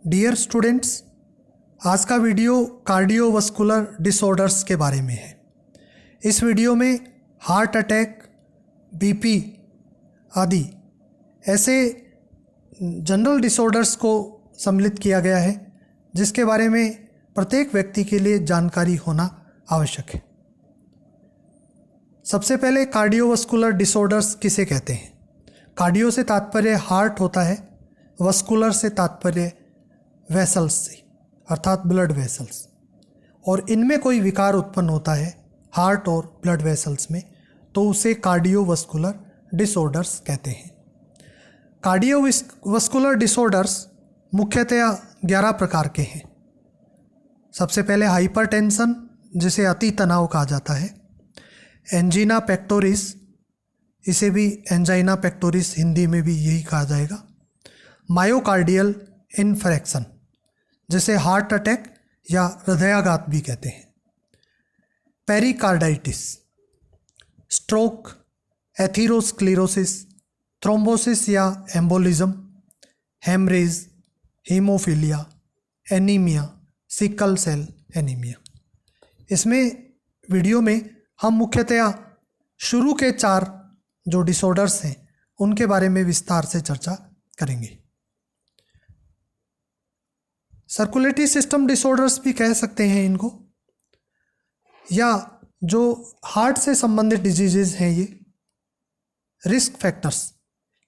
Dear students, आज का video cardiovascular disorders के बारे में है। इस वीडियो में हार्ट अटैक, बीपी आदि ऐसे जनरल डिसऑर्डर्स को सम्मिलित किया गया है जिसके बारे में प्रत्येक व्यक्ति के लिए जानकारी होना आवश्यक है। सबसे पहले कार्डियोवास्कुलर डिसऑर्डर्स किसे कहते हैं? कार्डियो से तात्पर्य हार्ट होता है, वास्कुलर से तात्पर्य वेसल्स से अर्थात ब्लड वेसल्स, और इनमें कोई विकार उत्पन्न होता है हार्ट और ब्लड वेसल्स में तो उसे कार्डियोवास्कुलर डिसऑर्डर्स कहते हैं। कार्डियोवास्कुलर डिसऑर्डर्स मुख्यतया 11 प्रकार के हैं। सबसे पहले हाइपरटेंशन, जिसे अति तनाव कहा जाता है, एंजीना पेक्टोरिस, इसे भी एंजाइना पेक्टोरिस हिंदी में भी यही कहा जाएगा, मायोकार्डियल इन्फेक्शन जिसे हार्ट अटैक या हृदयाघात भी कहते हैं, पेरिकार्डाइटिस, स्ट्रोक, एथेरोस्क्लेरोसिस, थ्रोम्बोसिस या embolism, haemorrhage, haemophilia, anaemia, sickle cell anaemia. इसमें वीडियो में हम मुख्यतया शुरू के 4 जो डिसऑर्डर्स हैं उनके बारे में विस्तार से चर्चा करेंगे। सर्कुलेटरी सिस्टम डिसऑर्डर्स भी कह सकते हैं इनको, या जो हार्ट से संबंधित डिजीजेज हैं ये। रिस्क फैक्टर्स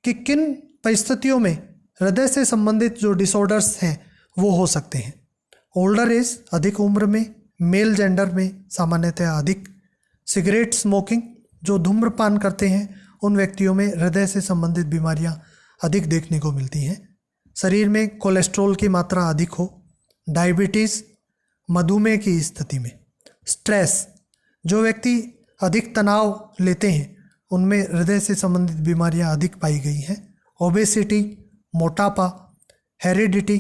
कि किन परिस्थितियों में हृदय से संबंधित जो डिसऑर्डर्स हैं वो हो सकते हैं। ओल्डर एज, अधिक उम्र में, मेल जेंडर में सामान्यतः अधिक, सिगरेट स्मोकिंग, जो धूम्रपान करते हैं उन व्यक्तियों में हृदय से संबंधित बीमारियां अधिक देखने को मिलती हैं। शरीर में कोलेस्ट्रॉल की मात्रा अधिक हो, डायबिटीज़, मधुमेह की स्थिति में, स्ट्रेस, जो व्यक्ति अधिक तनाव लेते हैं उनमें हृदय से संबंधित बीमारियां अधिक पाई गई हैं। ओबेसिटी, मोटापा, हेरिडिटी,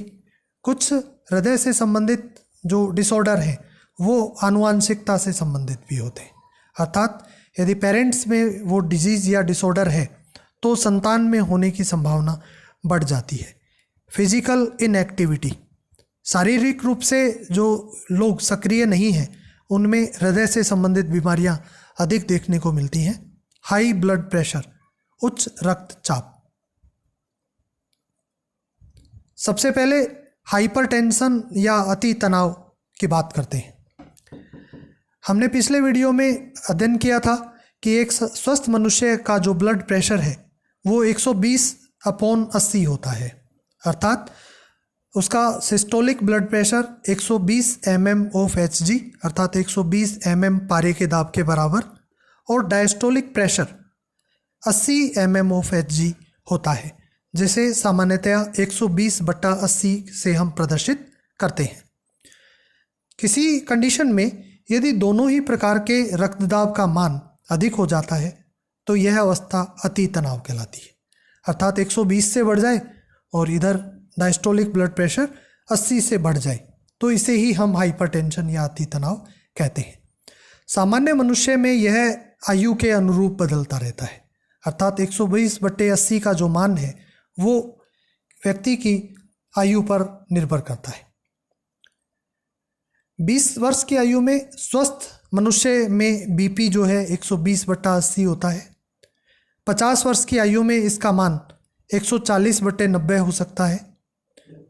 कुछ हृदय से संबंधित जो डिसऑर्डर हैं वो आनुवांशिकता से संबंधित भी होते हैं, अर्थात यदि पेरेंट्स में वो डिजीज़ या डिसऑर्डर है तो संतान में होने की संभावना बढ़ जाती है। फिजिकल इनएक्टिविटी, शारीरिक रूप से जो लोग सक्रिय नहीं हैं उनमें हृदय से संबंधित बीमारियां अधिक देखने को मिलती हैं। हाई ब्लड प्रेशर, उच्च रक्तचाप। सबसे पहले हाइपरटेंशन या अति तनाव की बात करते हैं। हमने पिछले वीडियो में अध्ययन किया था कि एक स्वस्थ मनुष्य का जो ब्लड प्रेशर है वो 120/80 होता है, अर्थात उसका सिस्टोलिक ब्लड प्रेशर 120 mm/Hg अर्थात 120 mm पारे के दाब के बराबर, और डायस्टोलिक प्रेशर 80 mm/Hg होता है, जिसे सामान्यतया 120/80 से हम प्रदर्शित करते हैं। किसी कंडीशन में यदि दोनों ही प्रकार के रक्तदाब का मान अधिक हो जाता है तो यह अवस्था अति तनाव कहलाती है, अर्थात 120 से बढ़ जाए और इधर डायस्टोलिक ब्लड प्रेशर 80 से बढ़ जाए तो इसे ही हम हाइपरटेंशन या अति तनाव कहते हैं। सामान्य मनुष्य में यह आयु के अनुरूप बदलता रहता है, अर्थात 120/80 का जो मान है वो व्यक्ति की आयु पर निर्भर करता है। 20 वर्ष की आयु में स्वस्थ मनुष्य में बीपी जो है 120/80 होता है। 50 वर्ष की आयु में इसका मान 140/90 हो सकता है।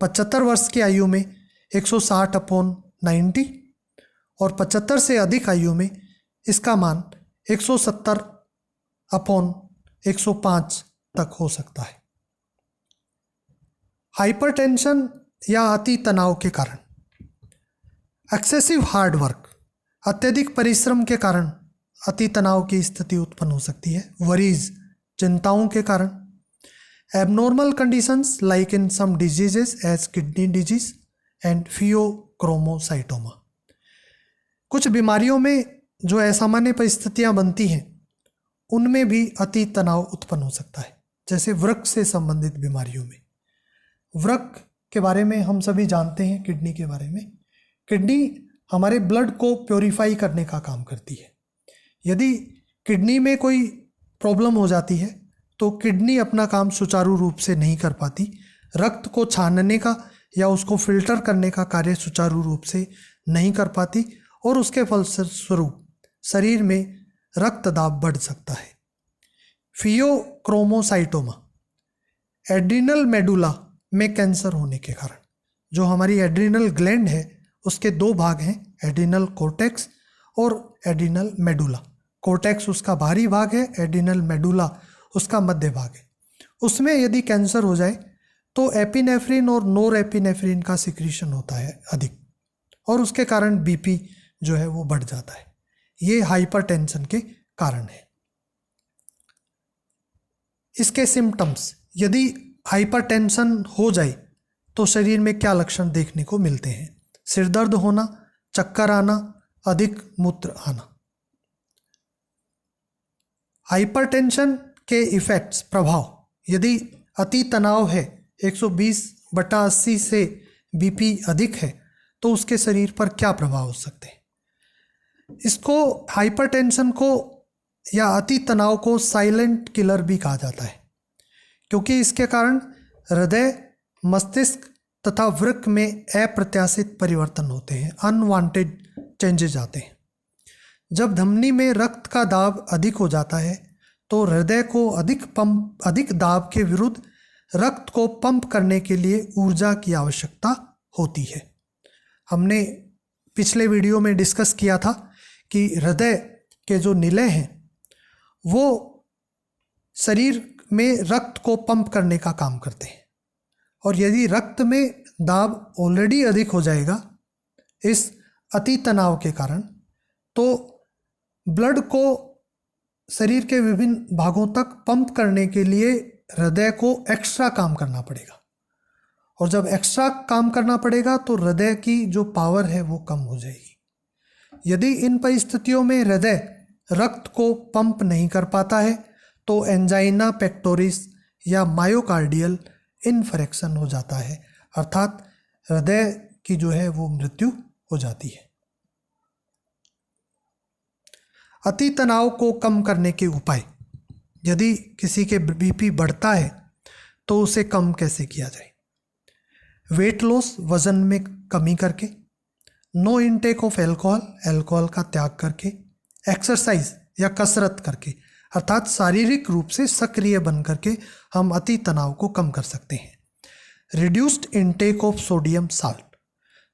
75 वर्ष की आयु में 160/90, और 75 से अधिक आयु में इसका मान 170/105 तक हो सकता है। हाइपरटेंशन या अति तनाव के कारण, एक्सेसिव हार्ड वर्क, अत्यधिक परिश्रम के कारण अति तनाव की स्थिति उत्पन्न हो सकती है। वरीज, चिंताओं के कारण। Abnormal conditions like in some diseases as kidney disease and phaeochromocytoma, कुछ बीमारियों में जो असामान्य परिस्थितियां बनती हैं उनमें भी अति तनाव उत्पन्न हो सकता है, जैसे वृक्क से संबंधित बीमारियों में। वृक्क के बारे में हम सभी जानते हैं, किडनी के बारे में। किडनी हमारे ब्लड को प्योरीफाई करने का काम करती है। यदि किडनी में कोई प्रॉब्लम हो जाती है तो किडनी अपना काम सुचारू रूप से नहीं कर पाती, रक्त को छानने का या उसको फिल्टर करने का कार्य सुचारू रूप से नहीं कर पाती और उसके फलस्वरूप शरीर में रक्त दाब बढ़ सकता है। फियोक्रोमोसाइटोमा, एड्रिनल मेडुला में कैंसर होने के कारण, जो हमारी एड्रिनल ग्लैंड है उसके दो भाग हैं, एड्रिनल कोर्टेक्स और एड्रिनल मेडुला। कोर्टेक्स उसका बाहरी भाग है, एड्रिनल मेडुला उसका मध्य भाग है। उसमें यदि कैंसर हो जाए तो एपिनेफ्रिन और नोर एपिनेफ्रिन का सिक्रीशन होता है अधिक, और उसके कारण बीपी जो है वो बढ़ जाता है। ये हाइपरटेंशन के कारण है। इसके सिम्टम्स, यदि हाइपरटेंशन हो जाए तो शरीर में क्या लक्षण देखने को मिलते हैं? सिर दर्द होना, चक्कर आना, अधिक मूत्र आना। हाइपरटेंशन के इफेक्ट्स, प्रभाव, यदि अति तनाव है 120/80 से बीपी अधिक है तो उसके शरीर पर क्या प्रभाव हो सकते हैं? इसको, हाइपरटेंशन को या अति तनाव को साइलेंट किलर भी कहा जाता है, क्योंकि इसके कारण हृदय, मस्तिष्क तथा वृक्क में अप्रत्याशित परिवर्तन होते हैं, अनवांटेड चेंजेस आते हैं। जब धमनी में रक्त का दाब अधिक हो जाता है तो हृदय को अधिक दाब के विरुद्ध रक्त को पंप करने के लिए ऊर्जा की आवश्यकता होती है। हमने पिछले वीडियो में डिस्कस किया था कि हृदय के जो निलय हैं वो शरीर में रक्त को पंप करने का काम करते हैं, और यदि रक्त में दाब ऑलरेडी अधिक हो जाएगा इस अति तनाव के कारण, तो ब्लड को शरीर के विभिन्न भागों तक पंप करने के लिए हृदय को एक्स्ट्रा काम करना पड़ेगा, और जब एक्स्ट्रा काम करना पड़ेगा तो हृदय की जो पावर है वो कम हो जाएगी। यदि इन परिस्थितियों में हृदय रक्त को पंप नहीं कर पाता है तो एंजाइना पेक्टोरिस या मायोकार्डियल इन्फेक्शन हो जाता है, अर्थात हृदय की जो है वो मृत्यु हो जाती है। अति तनाव को कम करने के उपाय, यदि किसी के बीपी बढ़ता है तो उसे कम कैसे किया जाए? वेट लॉस, वजन में कमी करके, no intake of alcohol, alcohol का त्याग करके, एक्सरसाइज या कसरत करके, अर्थात शारीरिक रूप से सक्रिय बन करके हम अति तनाव को कम कर सकते हैं। Reduced intake of sodium salt,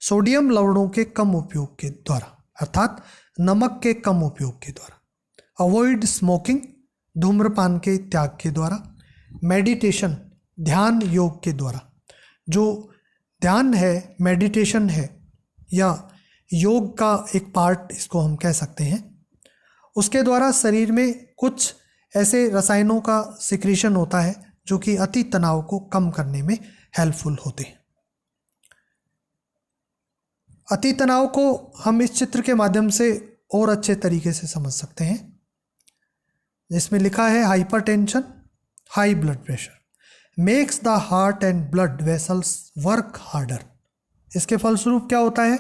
sodium लवणों के कम उपयोग के द्वारा, अर्थात नमक के कम उपयोग के द्वारा। अवॉइड स्मोकिंग, धूम्रपान के त्याग के द्वारा। मेडिटेशन, ध्यान योग के द्वारा। जो ध्यान है, मेडिटेशन है या योग का एक पार्ट इसको हम कह सकते हैं, उसके द्वारा शरीर में कुछ ऐसे रसायनों का सिक्रीशन होता है जो कि अति तनाव को कम करने में हेल्पफुल होते हैं। अति तनाव को हम इस चित्र के माध्यम से और अच्छे तरीके से समझ सकते हैं, जिसमें लिखा है hypertension, high blood pressure makes the heart and blood vessels work harder. इसके फलस्वरूप क्या होता है?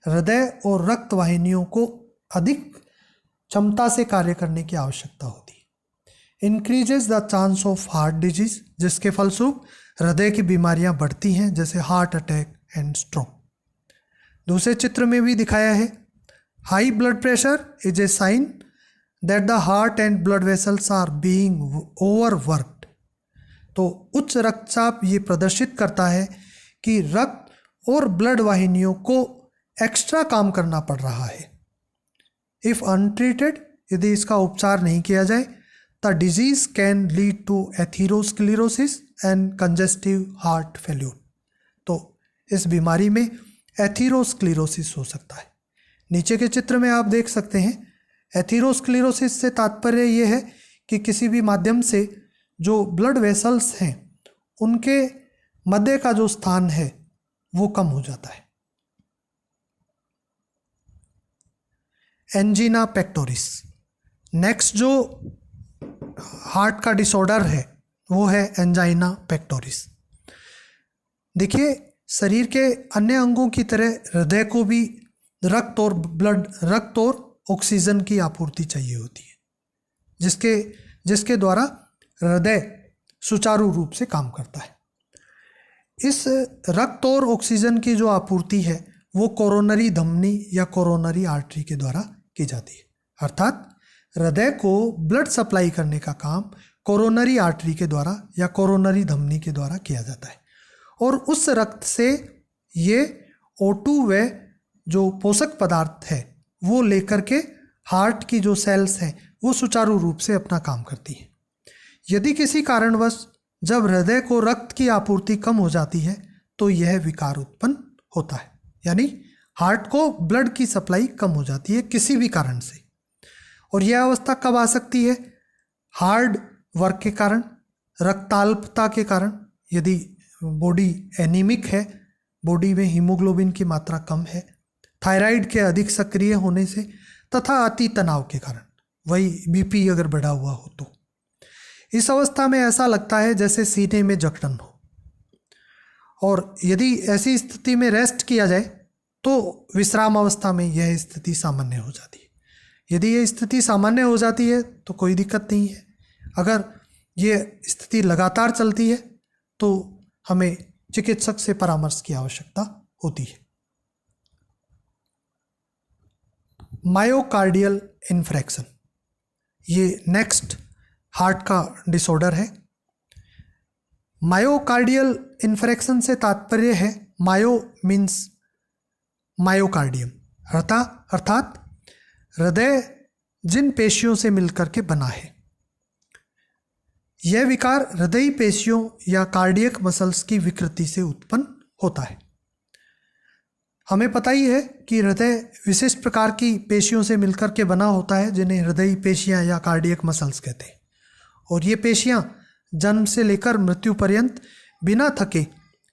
हृदय और रक्त वाहिनियों को अधिक क्षमता से कार्य करने की आवश्यकता होती है। Increases the chance of heart disease, जिसके फलस्वरूप हृदय की बीमारियां बढ़ती हैं, जैसे हार्ट अटैक एंड स्ट्रोक। दूसरे चित्र में भी दिखाया है, high blood pressure is a sign that the heart and blood vessels are being overworked. तो उच्च रक्तचाप ये प्रदर्शित करता है कि रक्त और ब्लड वाहिनियों को एक्स्ट्रा काम करना पड़ रहा है। इफ अनट्रीटेड, यदि इसका उपचार नहीं किया जाए, the disease can lead to atherosclerosis and congestive heart failure. तो इस बीमारी में एथीरोस्क्लेरोसिस हो सकता है। नीचे के चित्र में आप देख सकते हैं, एथीरोस्क्लेरोसिस से तात्पर्य ये है कि किसी भी माध्यम से जो ब्लड वेसल्स हैं उनके मध्य का जो स्थान है वो कम हो जाता है। एंजीना पेक्टोरिस, नेक्स्ट जो हार्ट का डिसऑर्डर है वो है एंजाइना पेक्टोरिस। देखिए, शरीर के अन्य अंगों की तरह हृदय को भी रक्त और ऑक्सीजन की आपूर्ति चाहिए होती है, जिसके द्वारा हृदय सुचारू रूप से काम करता है। इस रक्त और ऑक्सीजन की जो आपूर्ति है वो कोरोनरी धमनी या कोरोनरी आर्टरी के द्वारा की जाती है। अर्थात हृदय को ब्लड सप्लाई करने का काम कोरोनरी आर्टरी के द्वारा या कोरोनरी धमनी के द्वारा किया जाता है, और उस रक्त से ये O2 व जो पोषक पदार्थ है वो लेकर के हार्ट की जो सेल्स हैं वो सुचारू रूप से अपना काम करती हैं। यदि किसी कारणवश जब हृदय को रक्त की आपूर्ति कम हो जाती है तो यह विकार उत्पन्न होता है, यानी हार्ट को ब्लड की सप्लाई कम हो जाती है किसी भी कारण से। और यह अवस्था कब आ सकती है? हार्ड वर्क के कारण, रक्ताल्पता के कारण, यदि बॉडी एनीमिक है, बॉडी में हीमोग्लोबिन की मात्रा कम है, थायराइड के अधिक सक्रिय होने से, तथा अति तनाव के कारण, वही बीपी अगर बढ़ा हुआ हो तो। इस अवस्था में ऐसा लगता है जैसे सीने में जकड़न हो, और यदि ऐसी स्थिति में रेस्ट किया जाए तो विश्राम अवस्था में यह स्थिति सामान्य हो जाती है। यदि यह स्थिति सामान्य हो जाती है तो कोई दिक्कत नहीं है। अगर ये स्थिति लगातार चलती है तो हमें चिकित्सक से परामर्श की आवश्यकता होती है। मायोकार्डियल इन्फ्रैक्शन, ये नेक्स्ट हार्ट का डिसऑर्डर है। मायोकार्डियल इन्फ्रैक्शन से तात्पर्य है, मायो मीन्स मायोकार्डियम, अर्थात हृदय जिन पेशियों से मिलकर के बना है। यह विकार हृदय पेशियों या कार्डियक मसल्स की विकृति से उत्पन्न होता है। हमें पता ही है कि हृदय विशिष्ट प्रकार की पेशियों से मिलकर के बना होता है, जिन्हें हृदय पेशियां या कार्डियक मसल्स कहते हैं। और ये पेशियां जन्म से लेकर मृत्यु पर्यंत बिना थके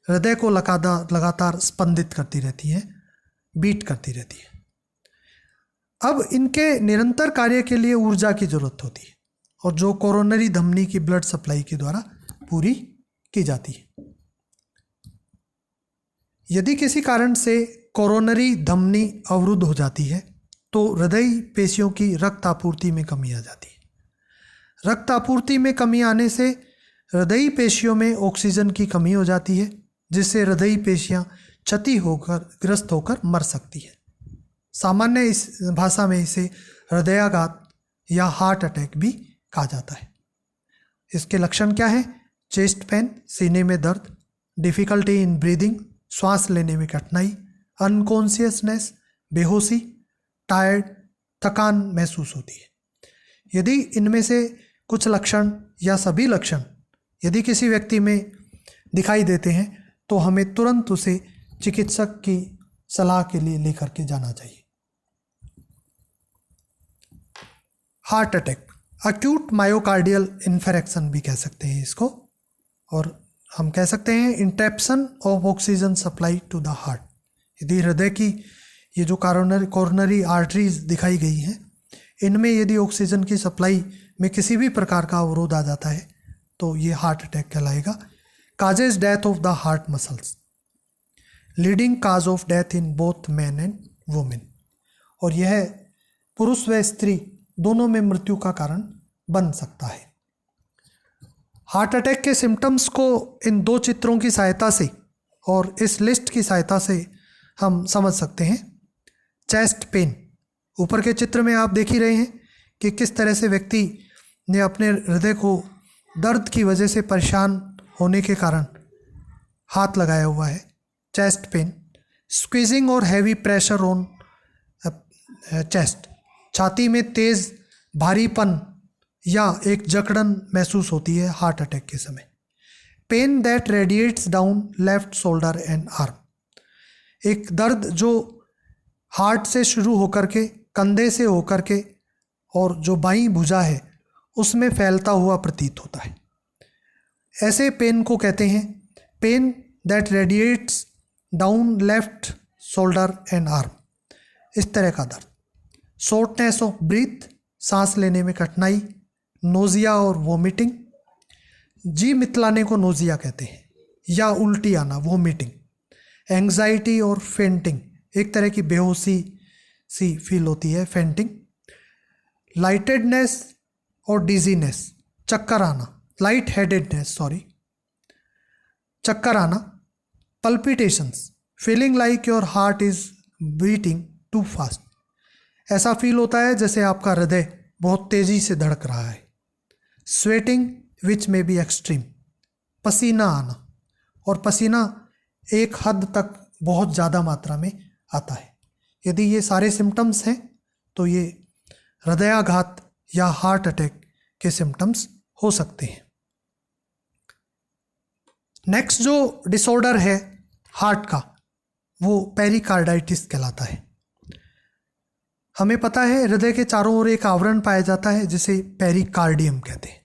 हृदय को लगातार स्पंदित करती रहती हैं, बीट करती रहती है। अब इनके निरंतर कार्य के लिए ऊर्जा की जरूरत होती है, और जो कोरोनरी धमनी की ब्लड सप्लाई के द्वारा पूरी की जाती है। यदि किसी कारण से कोरोनरी धमनी अवरुद्ध हो जाती है तो हृदय पेशियों की रक्त आपूर्ति में कमी आ जाती है। रक्त आपूर्ति में कमी आने से हृदय पेशियों में ऑक्सीजन की कमी हो जाती है, जिससे हृदय पेशियां क्षति होकर ग्रस्त होकर मर सकती है। सामान्य इस भाषा में इसे हृदयाघात या हार्ट अटैक भी कहा जाता है। इसके लक्षण क्या हैं? चेस्ट पेन, सीने में दर्द, डिफिकल्टी इन ब्रीदिंग, श्वास लेने में कठिनाई, अनकॉन्शियसनेस, बेहोशी, टायर्ड, थकान महसूस होती है। यदि इनमें से कुछ लक्षण या सभी लक्षण यदि किसी व्यक्ति में दिखाई देते हैं तो हमें तुरंत उसे चिकित्सक की सलाह के लिए लेकर के जाना चाहिए। Heart attack, acute myocardial infection भी कह सकते हैं इसको, और हम कह सकते हैं interruption of oxygen supply to the heart. यदि हृदय की ये जो कोरोनरी आर्टरीज दिखाई गई हैं, इनमें यदि ऑक्सीजन की सप्लाई में किसी भी प्रकार का अवरोध आ जाता है तो ये हार्ट अटैक कहलाएगा। Causes death of the heart muscles, leading cause of death in both man and women, और यह पुरुष व स्त्री दोनों में मृत्यु का कारण बन सकता है। हार्ट अटैक के सिम्टम्स को इन दो चित्रों की सहायता से और इस लिस्ट की सहायता से हम समझ सकते हैं। चेस्ट पेन, ऊपर के चित्र में आप देख ही रहे हैं कि किस तरह से व्यक्ति ने अपने हृदय को दर्द की वजह से परेशान होने के कारण हाथ लगाया हुआ है। चेस्ट पेन, स्क्वीजिंग और हैवी प्रेशर ऑन चेस्ट, छाती में तेज भारीपन या एक जकड़न महसूस होती है हार्ट अटैक के समय। Pain that radiates down left shoulder and arm, एक दर्द जो हार्ट से शुरू होकर के कंधे से होकर के और जो बाईं भुजा है उसमें फैलता हुआ प्रतीत होता है। ऐसे पेन को कहते हैं pain that radiates down left shoulder and arm, इस तरह का दर्द। शॉर्टनेस ऑफ ब्रीथ, सांस लेने में कठिनाई, नोजिया और वोमिटिंग, जी मितलाने को नोजिया कहते हैं या उल्टी आना, वोमिटिंग। एंग्जाइटी और फेंटिंग, एक तरह की बेहोशी सी फील होती है, फेंटिंग। लाइटेडनेस और डिजीनेस, चक्कर आना, लाइट हेडेडनेस, चक्कर आना, palpitations, feeling like your heart is beating too fast, ऐसा फील होता है जैसे आपका हृदय बहुत तेजी से धड़क रहा है। स्वेटिंग विच में बी एक्सट्रीम, पसीना आना, और पसीना एक हद तक बहुत ज़्यादा मात्रा में आता है। यदि ये सारे सिम्टम्स हैं तो ये हृदयाघात या हार्ट अटैक के सिम्टम्स हो सकते हैं। नेक्स्ट जो डिसऑर्डर है हार्ट का वो पेरिकार्डाइटिस कहलाता है। हमें पता है हृदय के चारों ओर एक आवरण पाया जाता है जिसे पेरिकार्डियम कहते हैं।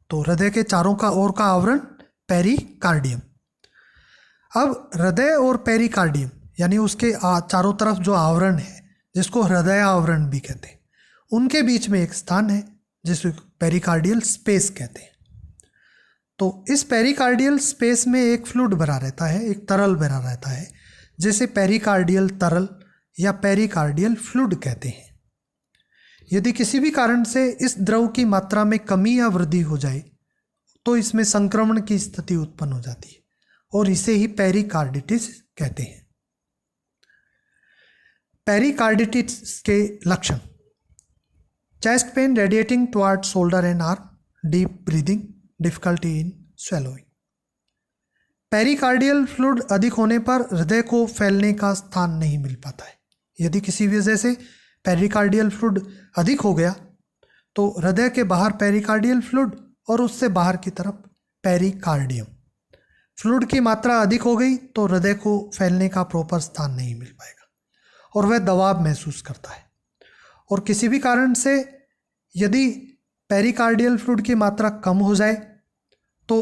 तो हृदय के चारों का ओर का आवरण पेरिकार्डियम। अब हृदय और पेरिकार्डियम यानी उसके चारों तरफ जो आवरण है जिसको हृदय आवरण भी कहते हैं, उनके बीच में एक स्थान है जिसे पेरिकार्डियल स्पेस कहते हैं। तो इस पेरिकार्डियल स्पेस में एक फ्लूइड भरा रहता है, एक तरल भरा रहता है जिसे पेरिकार्डियल तरल या पेरिकार्डियल फ्लूइड कहते हैं। यदि किसी भी कारण से इस द्रव की मात्रा में कमी या वृद्धि हो जाए तो इसमें संक्रमण की स्थिति उत्पन्न हो जाती है और इसे ही पेरिकार्डिटिस कहते हैं। पेरिकार्डिटिस के लक्षण: chest pain radiating toward shoulder and arm, deep breathing, difficulty in swallowing. Pericardial fluid अधिक होने पर हृदय को फैलने का स्थान नहीं मिल पाता है। यदि किसी वजह से पेरिकार्डियल फ्लूइड अधिक हो गया तो हृदय के बाहर पेरिकार्डियल फ्लूइड और उससे बाहर की तरफ पेरिकार्डियम, फ्लूइड की मात्रा अधिक हो गई तो हृदय को फैलने का प्रॉपर स्थान नहीं मिल पाएगा और वह दबाव महसूस करता है। और किसी भी कारण से यदि पेरिकार्डियल फ्लूइड की मात्रा कम हो जाए तो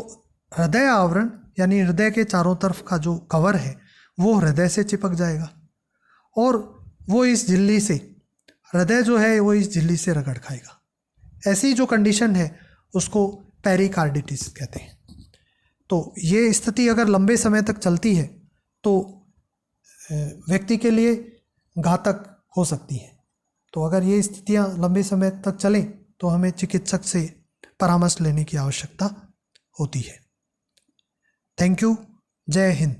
हृदय आवरण यानी हृदय के चारों तरफ का जो कवर है वो हृदय से चिपक जाएगा और वो इस झिल्ली से, हृदय जो है वो इस झिल्ली से रगड़ खाएगा। ऐसी जो कंडीशन है उसको पेरिकार्डिटिस कहते हैं। तो ये स्थिति अगर लंबे समय तक चलती है तो व्यक्ति के लिए घातक हो सकती है। तो अगर ये स्थितियां लंबे समय तक चलें तो हमें चिकित्सक से परामर्श लेने की आवश्यकता होती है। Thank you. जय हिंद।